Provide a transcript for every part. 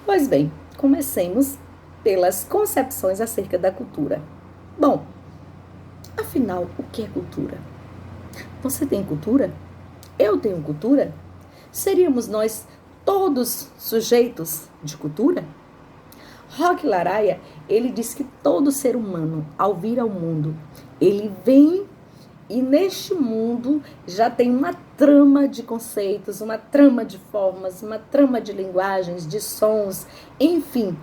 Pois bem, comecemos pelas concepções acerca da cultura. Bom, afinal, o que é cultura? Você tem cultura? Eu tenho cultura? Seríamos nós todos sujeitos de cultura? Roque Laraia, ele diz que todo ser humano, ao vir ao mundo, ele vem e neste mundo já tem uma trama de conceitos, uma trama de formas, uma trama de linguagens, de sons, enfim,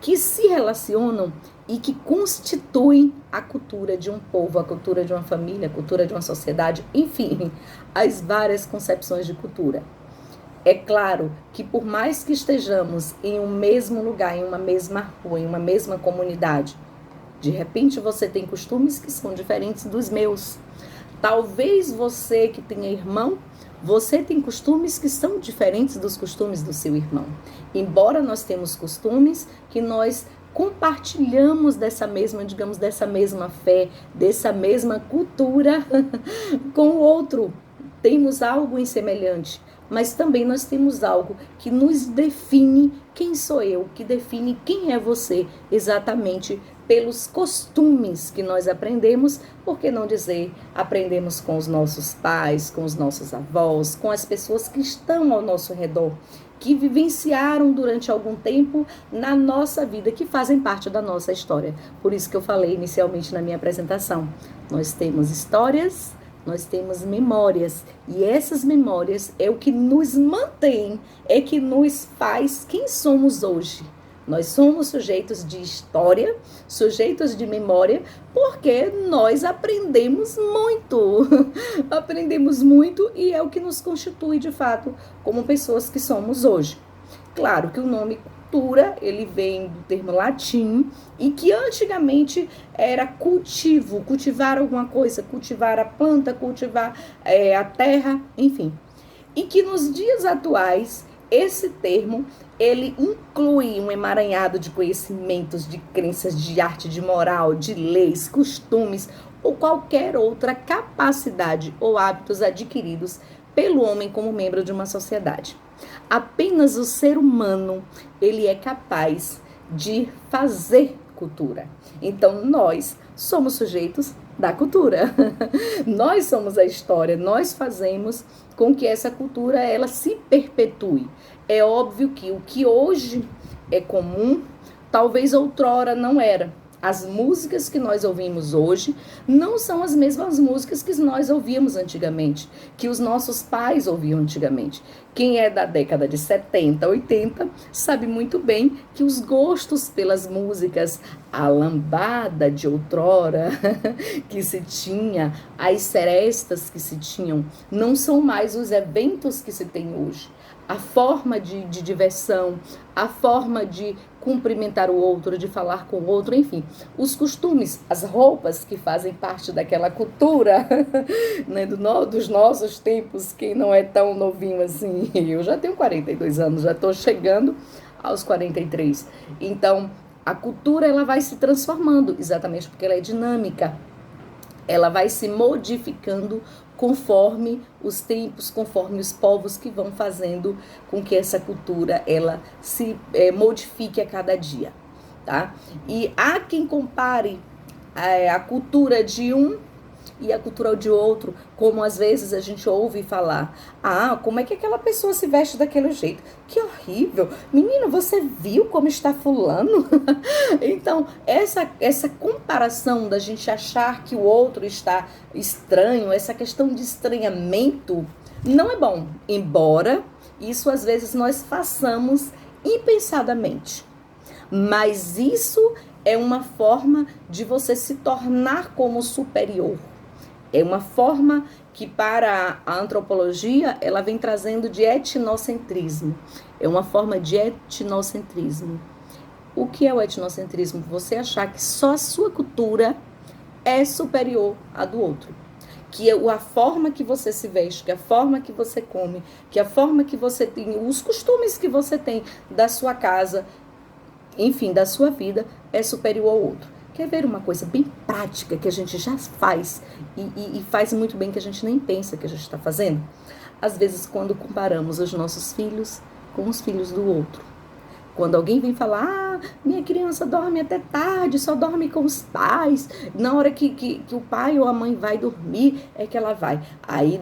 que se relacionam e que constituem a cultura de um povo, a cultura de uma família, a cultura de uma sociedade, enfim, as várias concepções de cultura. É claro que por mais que estejamos em um mesmo lugar, em uma mesma rua, em uma mesma comunidade, de repente você tem costumes que são diferentes dos meus. Talvez você que tenha irmão, você tem costumes que são diferentes dos costumes do seu irmão. Embora nós temos costumes que nós compartilhamos dessa mesma, digamos, dessa mesma fé, dessa mesma cultura com o outro. Temos algo em semelhante, mas também nós temos algo que nos define quem sou eu, que define quem é você, exatamente pelos costumes que nós aprendemos, por que não dizer, aprendemos com os nossos pais, com os nossos avós, com as pessoas que estão ao nosso redor, que vivenciaram durante algum tempo na nossa vida, que fazem parte da nossa história. Por isso que eu falei inicialmente na minha apresentação. Nós temos histórias, nós temos memórias, e essas memórias é o que nos mantém, é que nos faz quem somos hoje. Nós somos sujeitos de história, sujeitos de memória, porque nós aprendemos muito. Aprendemos muito e é o que nos constitui, de fato, como pessoas que somos hoje. Claro que o nome cultura, ele vem do termo latim e que antigamente era cultivo, cultivar alguma coisa, cultivar a planta, cultivar a terra, enfim. E que nos dias atuais, esse termo, ele inclui um emaranhado de conhecimentos, de crenças, de arte, de moral, de leis, costumes ou qualquer outra capacidade ou hábitos adquiridos pelo homem como membro de uma sociedade. Apenas o ser humano, ele é capaz de fazer cultura. Então, nós somos sujeitos da cultura. Nós somos a história, nós fazemos com que essa cultura ela se perpetue. É óbvio que o que hoje é comum, talvez outrora não era. As músicas que nós ouvimos hoje não são as mesmas músicas que nós ouvíamos antigamente, que os nossos pais ouviam antigamente. Quem é da década de 70, 80, sabe muito bem que os gostos pelas músicas, a lambada de outrora que se tinha, as serestas que se tinham, não são mais os eventos que se tem hoje. A forma de diversão, a forma de cumprimentar o outro, de falar com o outro, enfim. Os costumes, as roupas que fazem parte daquela cultura, né, dos nossos tempos, quem não é tão novinho assim. Eu já tenho 42 anos, já estou chegando aos 43. Então, a cultura ela vai se transformando, exatamente porque ela é dinâmica. Ela vai se modificando conforme os tempos, conforme os povos que vão fazendo com que essa cultura ela se modifique a cada dia, tá? E há quem compare a cultura de um e a cultura de outro, como às vezes a gente ouve falar, como é que aquela pessoa se veste daquele jeito? Que horrível! Menina, você viu como está fulano? Então, essa comparação da gente achar que o outro está estranho, essa questão de estranhamento, não é bom, embora isso às vezes nós façamos impensadamente. Mas isso é uma forma de você se tornar como superior. É uma forma que para a antropologia ela vem trazendo de etnocentrismo. É uma forma de etnocentrismo. O que é o etnocentrismo? Você achar que só a sua cultura é superior à do outro. Que a forma que você se veste, que a forma que você come, que a forma que você tem, os costumes que você tem da sua casa, enfim, da sua vida, é superior ao outro. Quer ver uma coisa bem prática que a gente já faz e faz muito bem, que a gente nem pensa que a gente está fazendo? Às vezes, quando comparamos os nossos filhos com os filhos do outro. Quando alguém vem falar, minha criança dorme até tarde, só dorme com os pais, na hora que o pai ou a mãe vai dormir, é que ela vai. Aí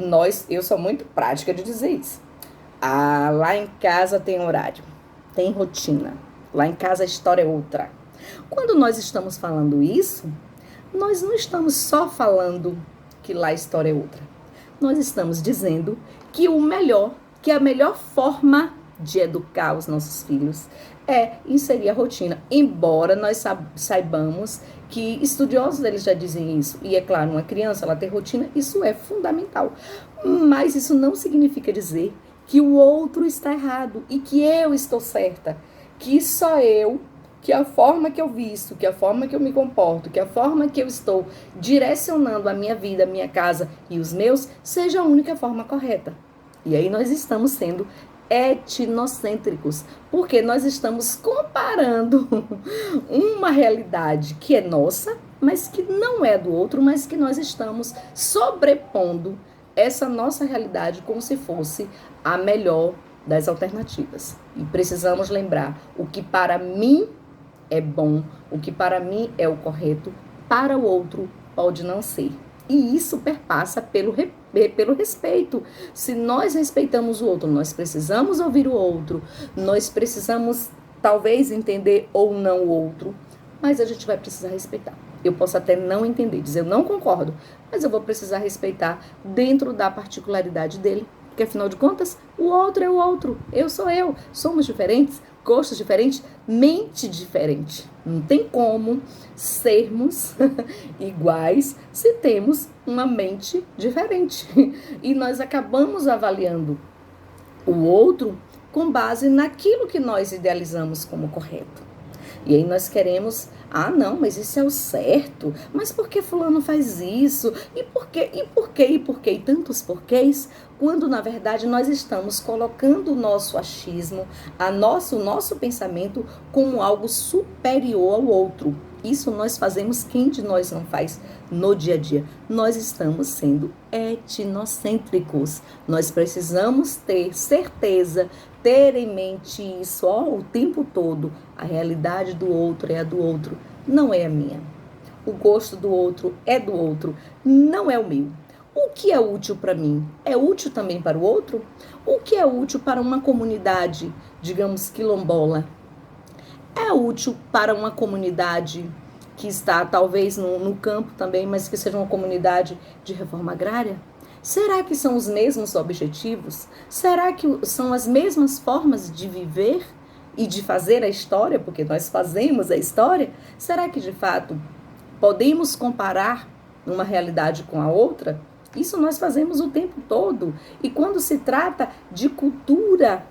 eu sou muito prática de dizer isso. Lá em casa tem horário, tem rotina. Lá em casa a história é outra. Quando nós estamos falando isso, nós não estamos só falando que lá a história é outra. Nós estamos dizendo que que a melhor forma de educar os nossos filhos é inserir a rotina. Embora nós saibamos que estudiosos eles já dizem isso. E é claro, uma criança ela ter rotina, isso é fundamental. Mas isso não significa dizer que o outro está errado e que eu estou certa. Que só eu, que a forma que eu visto, que a forma que eu me comporto, que a forma que eu estou direcionando a minha vida, a minha casa e os meus, seja a única forma correta. E aí nós estamos sendo etnocêntricos, porque nós estamos comparando uma realidade que é nossa, mas que não é do outro, mas que nós estamos sobrepondo essa nossa realidade como se fosse a melhor das alternativas. E precisamos lembrar, o que para mim é bom, o que para mim é o correto, para o outro pode não ser. E isso perpassa pelo respeito. Se nós respeitamos o outro, nós precisamos ouvir o outro, nós precisamos talvez entender ou não o outro, mas a gente vai precisar respeitar. Eu posso até não entender, dizer eu não concordo, mas eu vou precisar respeitar dentro da particularidade dele, porque afinal de contas, o outro é o outro, eu sou eu, somos diferentes, gostos diferentes, mente diferente. Não tem como sermos iguais se temos uma mente diferente. E nós acabamos avaliando o outro com base naquilo que nós idealizamos como correto. E aí nós queremos, não, mas isso é o certo, mas por que fulano faz isso? E por quê? E tantos porquês, quando na verdade nós estamos colocando o nosso achismo, o nosso pensamento como algo superior ao outro. Isso nós fazemos, quem de nós não faz no dia a dia? Nós estamos sendo etnocêntricos. Nós precisamos ter certeza, ter em mente isso o tempo todo. A realidade do outro é a do outro, não é a minha. O gosto do outro é do outro, não é o meu. O que é útil para mim é útil também para o outro? O que é útil para uma comunidade, digamos, quilombola, é útil para uma comunidade que está talvez no campo também, mas que seja uma comunidade de reforma agrária? Será que são os mesmos objetivos? Será que são as mesmas formas de viver e de fazer a história? Porque nós fazemos a história. Será que de fato podemos comparar uma realidade com a outra? Isso nós fazemos o tempo todo. E quando se trata de cultura,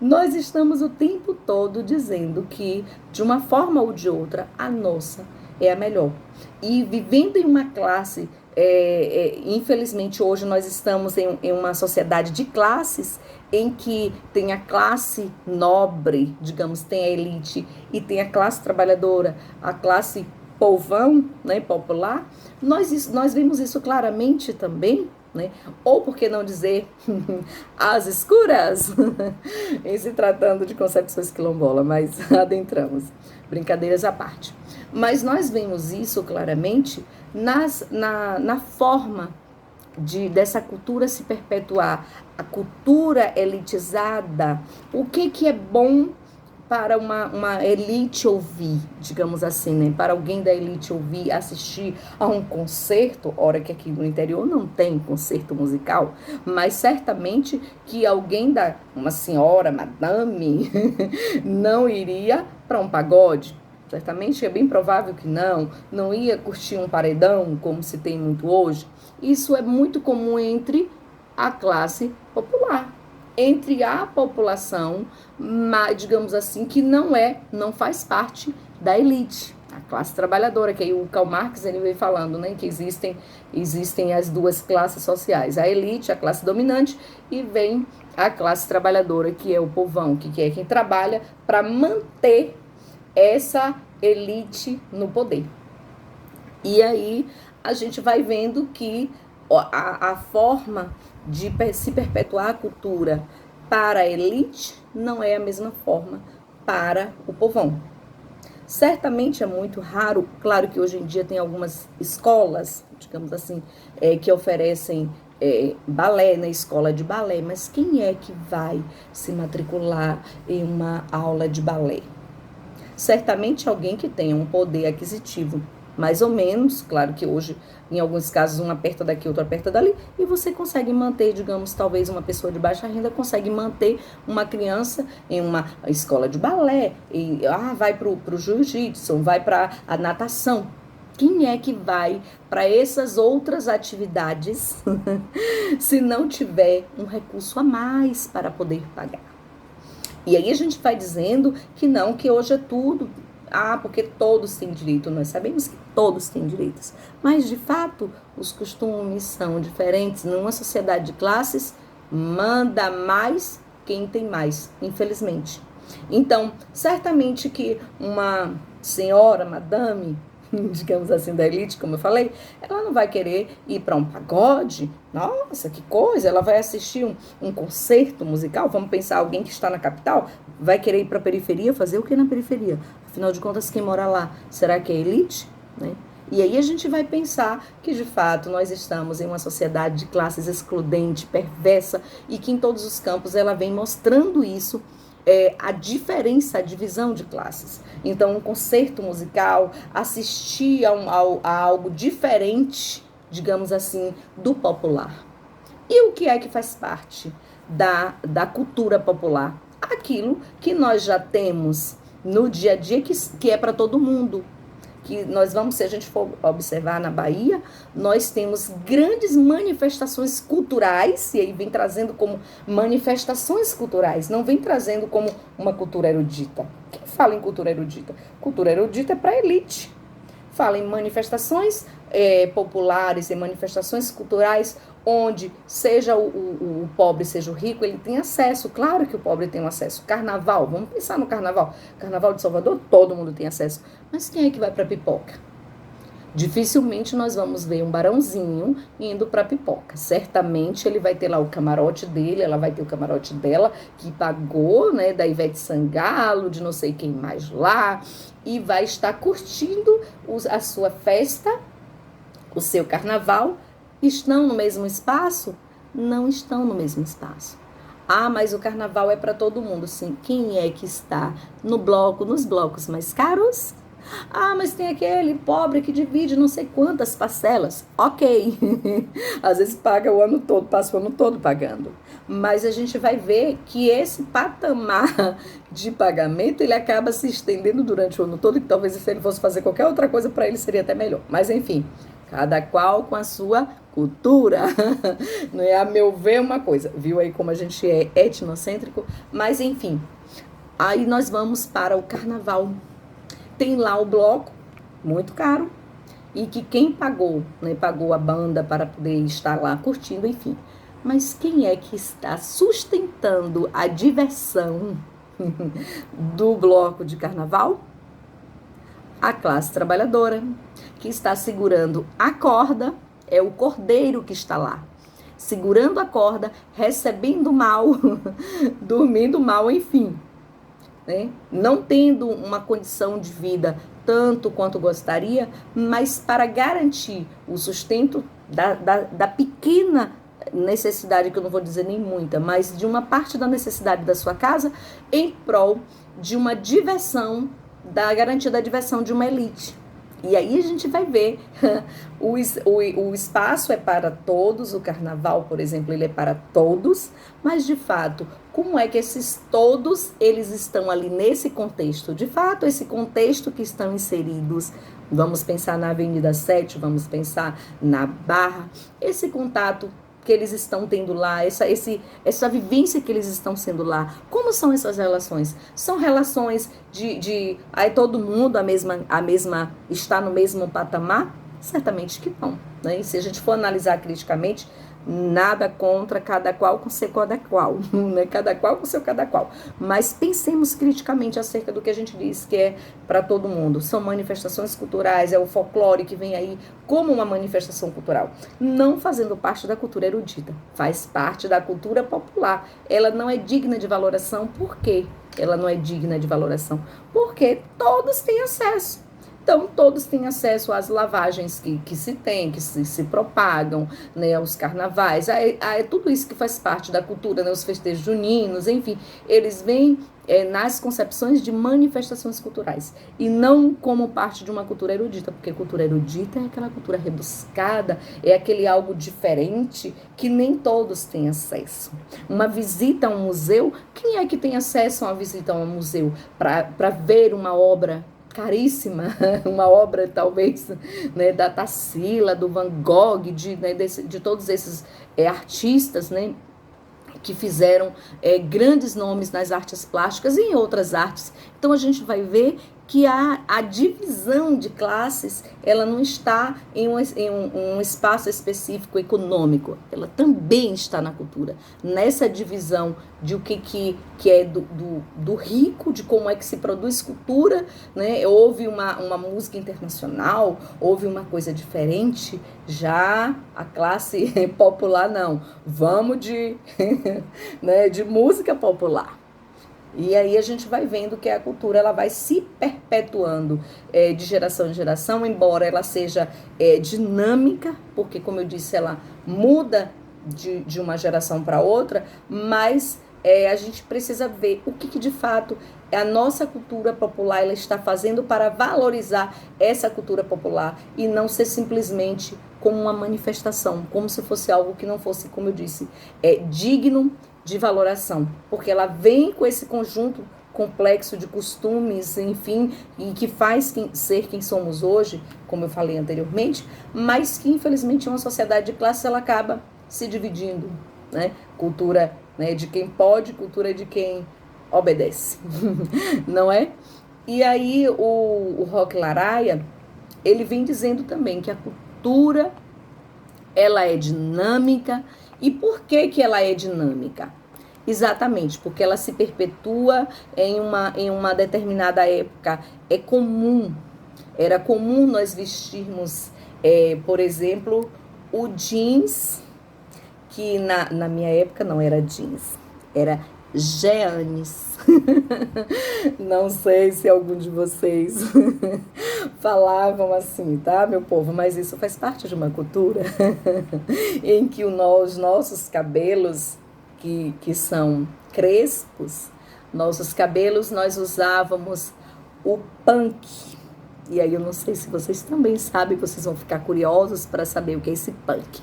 nós estamos o tempo todo dizendo que, de uma forma ou de outra, a nossa é a melhor. E vivendo em uma classe, infelizmente hoje nós estamos em uma sociedade de classes, em que tem a classe nobre, digamos, tem a elite, e tem a classe trabalhadora, a classe povão, né, popular. Nós vimos isso claramente também, né? Ou por que não dizer as escuras, em se tratando de concepções quilombola, mas adentramos, brincadeiras à parte. Mas nós vemos isso claramente na forma dessa cultura se perpetuar, a cultura elitizada. O que é bom para uma elite ouvir, digamos assim, né? Para alguém da elite ouvir, assistir a um concerto, ora que aqui no interior não tem concerto musical, mas certamente que uma senhora, madame, não iria para um pagode. Certamente é bem provável que não ia curtir um paredão, como se tem muito hoje. Isso é muito comum entre a classe popular, entre a população, digamos assim, que não faz parte da elite, a classe trabalhadora, que aí o Karl Marx ele vem falando, né, que existem as duas classes sociais, a elite, a classe dominante, e vem a classe trabalhadora, que é o povão, que é quem trabalha para manter essa elite no poder. E aí a gente vai vendo que a forma de se perpetuar a cultura para a elite não é a mesma forma para o povão. Certamente é muito raro, claro que hoje em dia tem algumas escolas, digamos assim, que oferecem balé, na escola de balé, mas quem é que vai se matricular em uma aula de balé? Certamente alguém que tenha um poder aquisitivo mais ou menos, claro que hoje, em alguns casos, um aperta daqui, outro aperta dali, e você consegue manter, digamos, talvez uma pessoa de baixa renda consegue manter uma criança em uma escola de balé, e vai pro jiu-jitsu, vai para a natação. Quem é que vai para essas outras atividades se não tiver um recurso a mais para poder pagar? E aí a gente vai dizendo que não, que hoje é tudo, porque todos têm direito. Nós sabemos que todos têm direitos, mas de fato os costumes são diferentes. Numa sociedade de classes, manda mais quem tem mais, infelizmente. Então, certamente que uma senhora, madame, digamos assim, da elite, como eu falei, ela não vai querer ir para um pagode. Nossa, que coisa! Ela vai assistir um concerto musical. Vamos pensar, alguém que está na capital vai querer ir para a periferia, fazer o que na periferia? Afinal de contas, quem mora lá, será que é elite? Né? E aí a gente vai pensar que, de fato, nós estamos em uma sociedade de classes excludente, perversa, e que em todos os campos ela vem mostrando isso, a diferença, a divisão de classes. Então, um concerto musical, assistir a algo diferente, digamos assim, do popular. E o que é que faz parte da cultura popular? Aquilo que nós já temos no dia a dia, que é para todo mundo. Que nós vamos, se a gente for observar na Bahia, nós temos grandes manifestações culturais, e aí vem trazendo como manifestações culturais, não vem trazendo como uma cultura erudita. Quem fala em cultura erudita? Cultura erudita é para a elite. Fala em manifestações populares e manifestações culturais, onde seja o pobre, seja o rico, ele tem acesso. Claro que o pobre tem um acesso. Carnaval, vamos pensar no carnaval. Carnaval de Salvador, todo mundo tem acesso. Mas quem é que vai para pipoca? Dificilmente nós vamos ver um barãozinho indo para pipoca. Certamente ele vai ter lá o camarote dele, ela vai ter o camarote dela, que pagou, né, da Ivete Sangalo, de não sei quem mais lá, e vai estar curtindo a sua festa, o seu carnaval. Estão no mesmo espaço? Não estão no mesmo espaço. Mas o carnaval é para todo mundo. Sim, quem é que está nos blocos mais caros? Mas tem aquele pobre que divide não sei quantas parcelas. Ok. Às vezes paga o ano todo, passa o ano todo pagando. Mas a gente vai ver que esse patamar de pagamento, ele acaba se estendendo durante o ano todo, e talvez se ele fosse fazer qualquer outra coisa para ele seria até melhor. Mas enfim, cada qual com a sua cultura. Não é, a meu ver, uma coisa. Viu aí como a gente é etnocêntrico? Mas enfim, aí nós vamos para o carnaval. Tem lá o bloco, muito caro, e que quem pagou, né, pagou a banda para poder estar lá curtindo, enfim. Mas quem é que está sustentando a diversão do bloco de carnaval? A classe trabalhadora, que está segurando a corda, é o cordeiro que está lá, segurando a corda, recebendo mal, dormindo mal, enfim. Né? Não tendo uma condição de vida tanto quanto gostaria, mas para garantir o sustento da pequena necessidade, que eu não vou dizer nem muita, mas de uma parte da necessidade da sua casa, em prol de uma diversão, da garantia da diversão de uma elite. E aí a gente vai ver, o espaço é para todos, o carnaval, por exemplo, ele é para todos, mas de fato, como é que esses todos, eles estão ali nesse contexto? De fato, esse contexto que estão inseridos, vamos pensar na Avenida 7, vamos pensar na Barra, esse contato que eles estão tendo lá, essa vivência que eles estão sendo lá. Como são essas relações? São relações de todo mundo a mesma está no mesmo patamar? Certamente que não. Né? E se a gente for analisar criticamente, Nada contra, cada qual com seu cada qual, né? Cada qual com seu cada qual. Mas pensemos criticamente acerca do que a gente diz que é para todo mundo. São manifestações culturais, é o folclore que vem aí como uma manifestação cultural. Não fazendo parte da cultura erudita, faz parte da cultura popular. Ela não é digna de valoração, por quê? Ela não é digna de valoração porque todos têm acesso. Então, todos têm acesso às lavagens que se tem, que se propagam, né, aos carnavais, a tudo isso que faz parte da cultura, né, os festejos juninos, enfim, eles vêm nas concepções de manifestações culturais e não como parte de uma cultura erudita, porque cultura erudita é aquela cultura rebuscada, é aquele algo diferente que nem todos têm acesso. Uma visita a um museu, quem é que tem acesso a uma visita a um museu para ver uma obra caríssima, uma obra talvez, né, da Tarsila, do Van Gogh, de todos esses artistas, né, que fizeram grandes nomes nas artes plásticas e em outras artes. Então a gente vai ver que a divisão de classes, ela não está em um espaço específico econômico, ela também está na cultura. Nessa divisão de o que é do rico, de como é que se produz cultura, né? Houve uma música internacional, houve uma coisa diferente, já a classe popular não. Vamos né, de música popular. E aí a gente vai vendo que a cultura ela vai se perpetuando de geração em geração, embora ela seja dinâmica, porque, como eu disse, ela muda de uma geração para outra, mas a gente precisa ver o que de fato a nossa cultura popular ela está fazendo para valorizar essa cultura popular e não ser simplesmente como uma manifestação, como se fosse algo que não fosse, como eu disse, digno de valoração, porque ela vem com esse conjunto complexo de costumes, enfim, e que faz ser quem somos hoje, como eu falei anteriormente, mas que infelizmente uma sociedade de classes ela acaba se dividindo, né? Cultura, né, de quem pode, cultura de quem obedece, não é? E aí o Roque Laraia, ele vem dizendo também que a cultura ela é dinâmica. E por que ela é dinâmica? Exatamente, porque ela se perpetua em uma determinada época. Era comum nós vestirmos, por exemplo, o jeans, que na minha época não era jeans, era jeans. Não sei se algum de vocês falavam assim, tá, meu povo? Mas isso faz parte de uma cultura em que os nossos cabelos, que são crespos, nossos cabelos, nós usávamos o punk. E aí eu não sei se vocês também sabem, vocês vão ficar curiosos para saber o que é esse punk,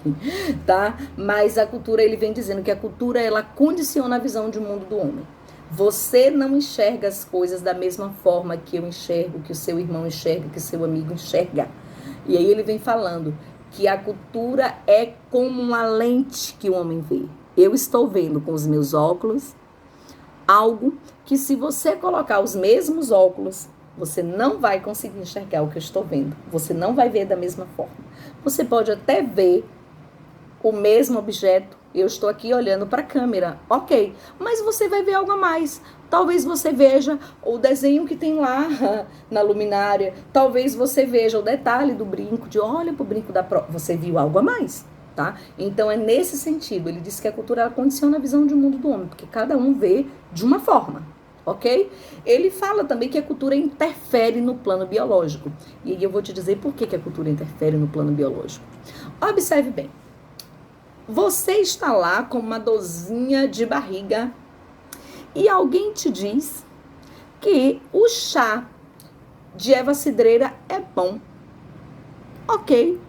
tá? Mas a cultura, ele vem dizendo que a cultura, ela condiciona a visão de mundo do homem. Você não enxerga as coisas da mesma forma que eu enxergo, que o seu irmão enxerga, que o seu amigo enxerga. E aí ele vem falando que a cultura é como uma lente que o homem vê. Eu estou vendo com os meus óculos algo que, se você colocar os mesmos óculos, você não vai conseguir enxergar o que eu estou vendo. Você não vai ver da mesma forma. Você pode até ver o mesmo objeto. Eu estou aqui olhando para a câmera, ok. Mas você vai ver algo a mais. Talvez você veja o desenho que tem lá na luminária. Talvez você veja o detalhe do brinco, olha para o brinco da prova. Você viu algo a mais, tá? Então é nesse sentido. Ele diz que a cultura ela condiciona a visão de mundo do homem, porque cada um vê de uma forma. Ok? Ele fala também que a cultura interfere no plano biológico. E aí eu vou te dizer por que a cultura interfere no plano biológico. Observe bem. Você está lá com uma dorzinha de barriga e alguém te diz que o chá de erva cidreira é bom. Ok.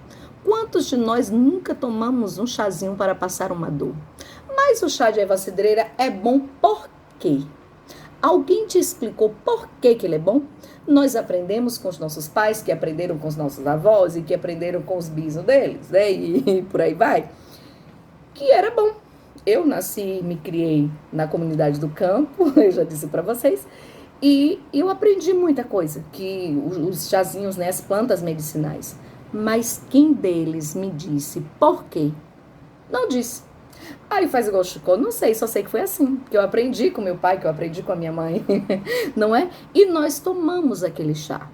Quantos de nós nunca tomamos um chazinho para passar uma dor? Mas o chá de erva cidreira é bom por quê? Alguém te explicou por que ele é bom? Nós aprendemos com os nossos pais, que aprenderam com os nossos avós e que aprenderam com os bisos deles, né? E por aí vai. Que era bom. Eu nasci, me criei na comunidade do campo, eu já disse para vocês, e eu aprendi muita coisa, que os chazinhos, né, as plantas medicinais. Mas quem deles me disse por quê? Não disse. Aí faz igual o Chico, não sei, só sei que foi assim, que eu aprendi com meu pai, que eu aprendi com a minha mãe, não é? E nós tomamos aquele chá.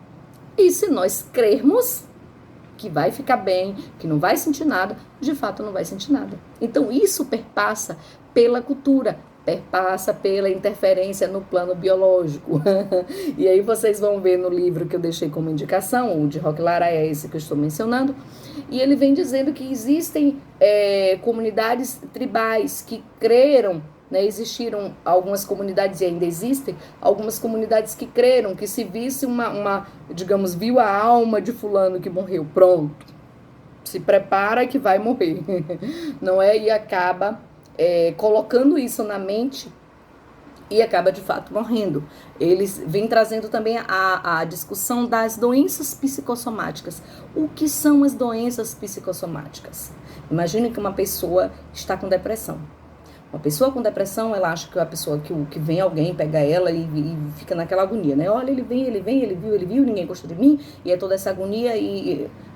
E se nós crermos que vai ficar bem, que não vai sentir nada, de fato não vai sentir nada. Então isso perpassa pela cultura, perpassa pela interferência no plano biológico. E aí vocês vão ver no livro que eu deixei como indicação, o de Roque Lara é esse que eu estou mencionando, e ele vem dizendo que existem comunidades tribais que creram, né, existiram algumas comunidades e ainda existem algumas comunidades que creram que se visse digamos, viu a alma de fulano que morreu, pronto, se prepara que vai morrer, não é? E acaba colocando isso na mente e acaba de fato morrendo. Eles vêm trazendo também a discussão das doenças psicossomáticas. O que são as doenças psicossomáticas? Imagine que uma pessoa está com depressão. Uma pessoa com depressão, ela acha que a pessoa que vem alguém, pega ela e fica naquela agonia, né? Olha, ele viu, ninguém gostou de mim, e é toda essa agonia,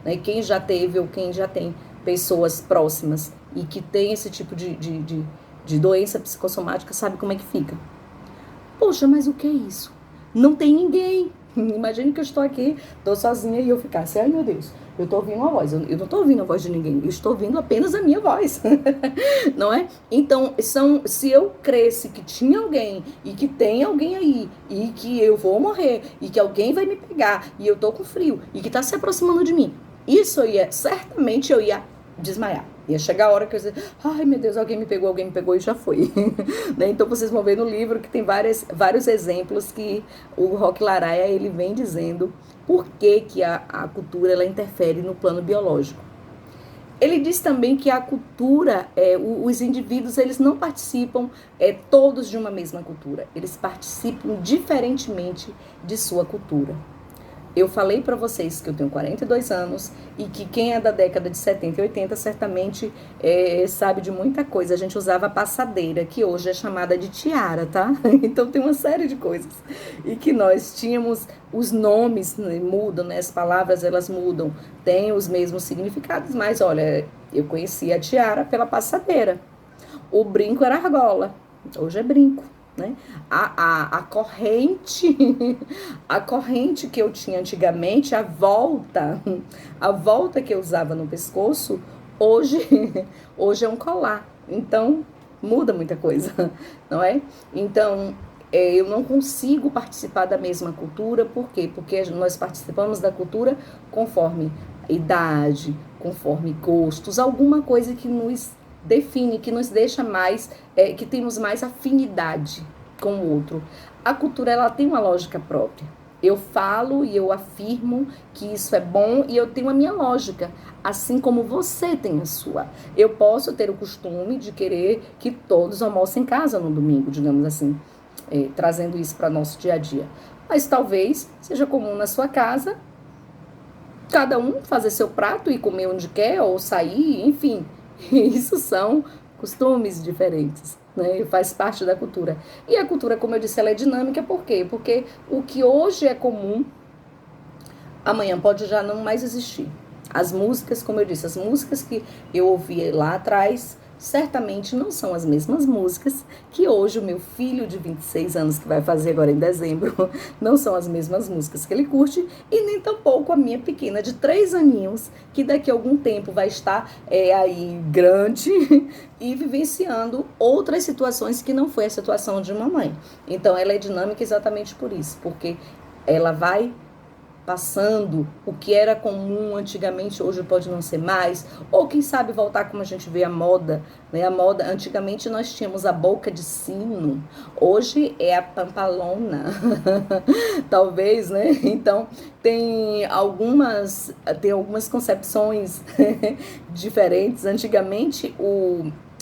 né, quem já teve ou quem já tem pessoas próximas e que tem esse tipo de doença psicossomática, sabe como é que fica? Poxa, mas o que é isso? Não tem ninguém. Imagine que eu estou aqui, estou sozinha e eu ficasse, ai meu Deus, eu estou ouvindo uma voz. Eu não estou ouvindo a voz de ninguém, eu estou ouvindo apenas a minha voz. Não é? Então, se eu cresce que tinha alguém e que tem alguém aí e que eu vou morrer e que alguém vai me pegar e eu estou com frio e que está se aproximando de mim, isso certamente eu ia desmaiar. Ia chegar a hora que eu ia dizer, ai meu Deus, alguém me pegou e já foi. Né? Então vocês vão ver no livro que tem vários exemplos que o Roque Laraia ele vem dizendo por que a cultura ela interfere no plano biológico. Ele diz também que a cultura, os indivíduos, eles não participam todos de uma mesma cultura. Eles participam diferentemente de sua cultura. Eu falei para vocês que eu tenho 42 anos e que quem é da década de 70 e 80 certamente sabe de muita coisa. A gente usava passadeira, que hoje é chamada de tiara, tá? Então tem uma série de coisas. E que nós tínhamos, os nomes, né, mudam, né? As palavras elas mudam, têm os mesmos significados, mas olha, eu conhecia a tiara pela passadeira. O brinco era argola, hoje é brinco. Né? A corrente a corrente que eu tinha antigamente, a volta que eu usava no pescoço, hoje é um colar. Então muda muita coisa, não é? Então eu não consigo participar da mesma cultura. Por quê? Porque nós participamos da cultura conforme idade, conforme gostos, alguma coisa que nos define, que nos deixa mais, que temos mais afinidade com o outro. A cultura ela tem uma lógica própria. Eu falo e eu afirmo que isso é bom e eu tenho a minha lógica, assim como você tem a sua. Eu posso ter o costume de querer que todos almocem em casa no domingo, digamos assim, trazendo isso para nosso dia a dia. Mas talvez seja comum na sua casa cada um fazer seu prato e comer onde quer ou sair, enfim. Isso são costumes diferentes, né? Faz parte da cultura. E a cultura, como eu disse, ela é dinâmica. Por quê? Porque o que hoje é comum, amanhã pode já não mais existir. As músicas, como eu disse, as músicas que eu ouvi lá atrás, certamente não são as mesmas músicas que hoje o meu filho de 26 anos, que vai fazer agora em dezembro, não são as mesmas músicas que ele curte, e nem tampouco a minha pequena de 3 aninhos, que daqui a algum tempo vai estar aí grande e vivenciando outras situações que não foi a situação de mamãe. Então ela é dinâmica exatamente por isso, porque ela vai passando, o que era comum antigamente hoje pode não ser mais, ou quem sabe voltar como a gente vê a moda, né? A moda, antigamente nós tínhamos a boca de sino, hoje é a pampalona, talvez, né? Então tem algumas concepções diferentes. Antigamente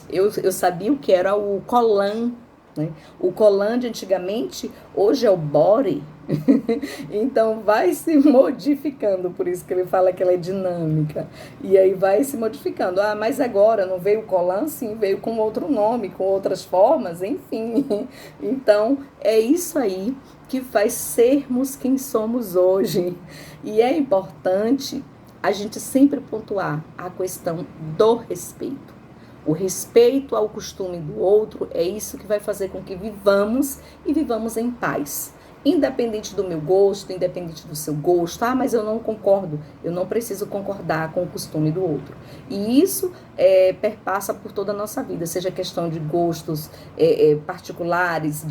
eu sabia o que era o colã, né? O colã de antigamente, hoje é o body. Então vai se modificando, por isso que ele fala que ela é dinâmica. E aí vai se modificando. Ah, mas agora não veio o colã? Sim, veio com outro nome, com outras formas, enfim. Então é isso aí que faz sermos quem somos hoje. E é importante a gente sempre pontuar a questão do respeito. O respeito ao costume do outro é isso que vai fazer com que vivamos e vivamos em paz. Independente do meu gosto, independente do seu gosto, mas eu não concordo, eu não preciso concordar com o costume do outro. E isso perpassa por toda a nossa vida, seja questão de gostos particulares,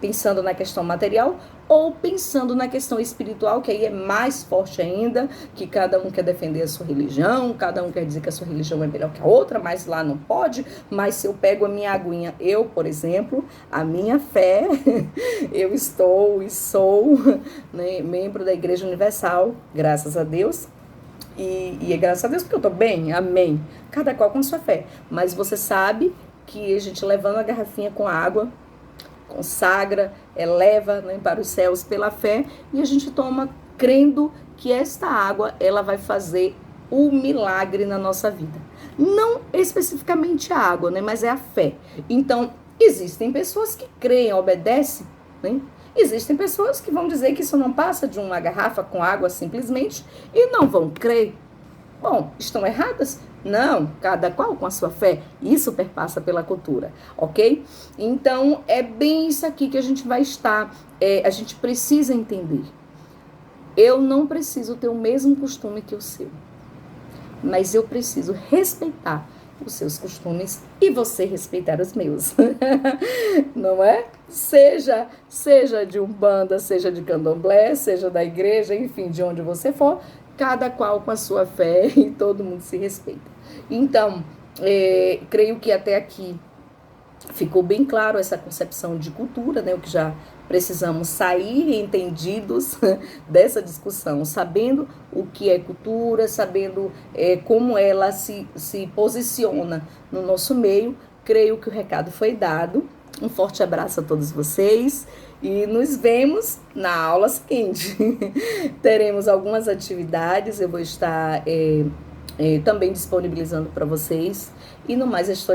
pensando na questão material, ou pensando na questão espiritual, que aí é mais forte ainda, que cada um quer defender a sua religião, cada um quer dizer que a sua religião é melhor que a outra, mas lá não pode. Mas se eu pego a minha aguinha, eu, por exemplo, a minha fé, eu estou e sou, né, membro da Igreja Universal, graças a Deus. E é graças a Deus porque eu tô bem, amém. Cada qual com a sua fé. Mas você sabe que a gente levando a garrafinha com água, consagra, eleva, né, para os céus pela fé, e a gente toma crendo que esta água ela vai fazer o milagre na nossa vida. Não especificamente a água, né, mas é a fé. Então, existem pessoas que creem, obedecem, né? Existem pessoas que vão dizer que isso não passa de uma garrafa com água simplesmente e não vão crer. Bom, estão erradas? Não, cada qual com a sua fé. Isso perpassa pela cultura, ok? Então, é bem isso aqui que a gente vai estar, a gente precisa entender. Eu não preciso ter o mesmo costume que o seu, mas eu preciso respeitar os seus costumes e você respeitar os meus. Não é? Seja de Umbanda, seja de Candomblé, seja da igreja, enfim, de onde você for, cada qual com a sua fé e todo mundo se respeita. Então, creio que até aqui ficou bem claro essa concepção de cultura, né? O que já precisamos sair entendidos dessa discussão, sabendo o que é cultura, sabendo como ela se posiciona no nosso meio. Creio que o recado foi dado. Um forte abraço a todos vocês e nos vemos na aula seguinte. Teremos algumas atividades, eu vou estar também disponibilizando para vocês. E no mais, estou